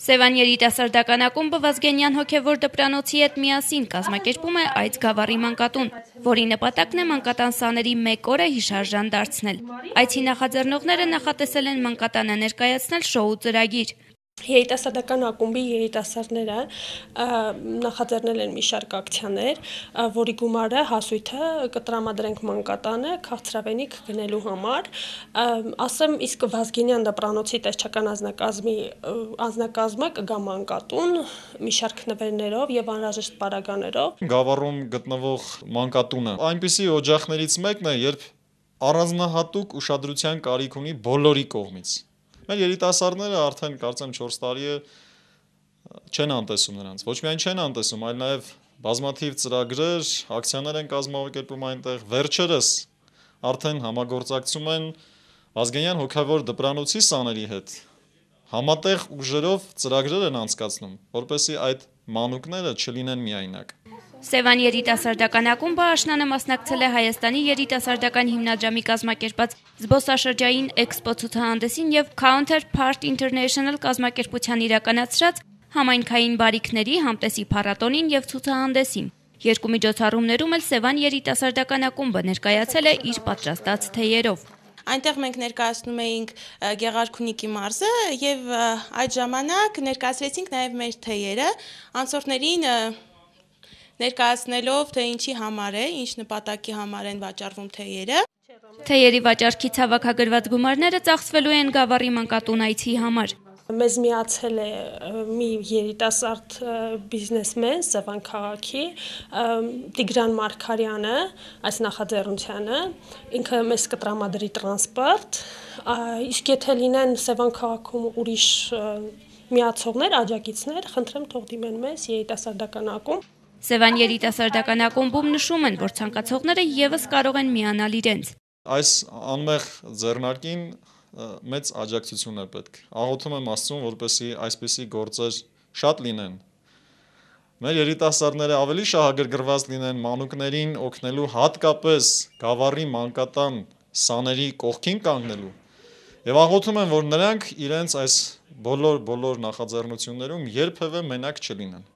Սևան երիտասարդական ակումբը Վազգենյան հոգևոր դպրանոցի հետ միասին կազմակերպում է այց Գավառի մանկատուն, որի նպատակն է մանկատան սաների մեկ օրը հիշարժան դարձնել։ Այցի նախաձեռնողները նախատեսել են մանկատանը ներկայացնել շոու ծրագիր։ Երիտասարդական ակումբի երիտասարդները նախաձեռնել են մի շարք ակցիաներ, որի գումարը հասույթը կտրամադրենք մանկատանը քաղցրավենիք գնելու համար։ Ասեմ, իսկ Վազգենյան դպրանոցի տեսչական անձնակազմը կգա մանկատուն մի շարք նվերներով եւ անհրաժեշտ պարագաներով։ Գավառում գտնվող մանկատունը այնպիսի օջախներից մեկն է, երբ առանձնահատուկ ուշադրության կարիք ունի բոլորի կողմից։ Մեր երիտասարդները արդեն կարծեմ 4 տարի է չեն անտեսում նրանց, ոչ միայն չեն անտեսում, այլ նաև բազմաթիվ ծրագրեր, ակցիաներ են կազմակերպում այնտեղ, վերջերս արդեն համագործակցում են Վազգենյան հոգևոր դպրանոցի սաների հետ, համատեղ ուժերով ծրագրեր են անցկացնում, որպեսզի այդ մանուկները չլինեն միայնակ։ Սևան երիտասարդական ակումբը աշնանը մասնակցել է Հայաստանի երիտասարդական հիմնադրամի կազմակերպած զբոսաշրջային էքսպո ցուցահանդեսին եւ Counterpart International կազմակերպության իրականացրած համայնքային բարիքների համտեսի փառատոնին եւ ցուցահանդեսին։ Երկու միջոցառումներում էլ Սևան երիտասարդական ակումբը ներկայացել է իր պատրաստած թեյերով։ Այնտեղ մենք ներկայացնում էինք Գեղարքունիքի մարզը եւ այդ ժամանակ ներկայացրեցինք նաեւ մեր թեյերը, անցորդներին ներկայացնելով թե ինչի համար է, ինչ նպատակի համար են վաճառվում թեյերը։ Թեյերի վաճառքից հավաքագրված գումարները ծախսվելու են Գավառի մանկատուն այցի համար։ Մեզ միացել է մի երիտասարդ բիզնեսմեն Սևան քաղաքի Տիգրան Մարգարյանը, այս նախաձեռնությանը, ինքը մեզ կտրամադրի տրանսպորտ, իսկ եթե լինեն Սևան քաղաքում ուրիշ միացողներ, աջակիցներ, խնդրեմ թող դիմեն մեզ երիտասարդական ակումբ։ Սևան երիտասարդական ակումբում նշում են, որ ցանկացողները եւս կարող են միանալ իրենց։ Այս անմեղ ձեռնարկին մեծ աջակցություն է պետք։ Աղոթում եմ Աստծուն, որպեսզի այսպիսի գործեր շատ լինեն։ Մեր երիտասարդները ավելի շահագրգռված լինեն մանուկներին օգնելու, հատկապես Գավառի մանկատան սաների կողքին կանգնելու։ Եվ աղոթում եմ, որ նրանք իրենց այս բոլոր նախաձեռնություններում երբևէ մենակ չլինեն։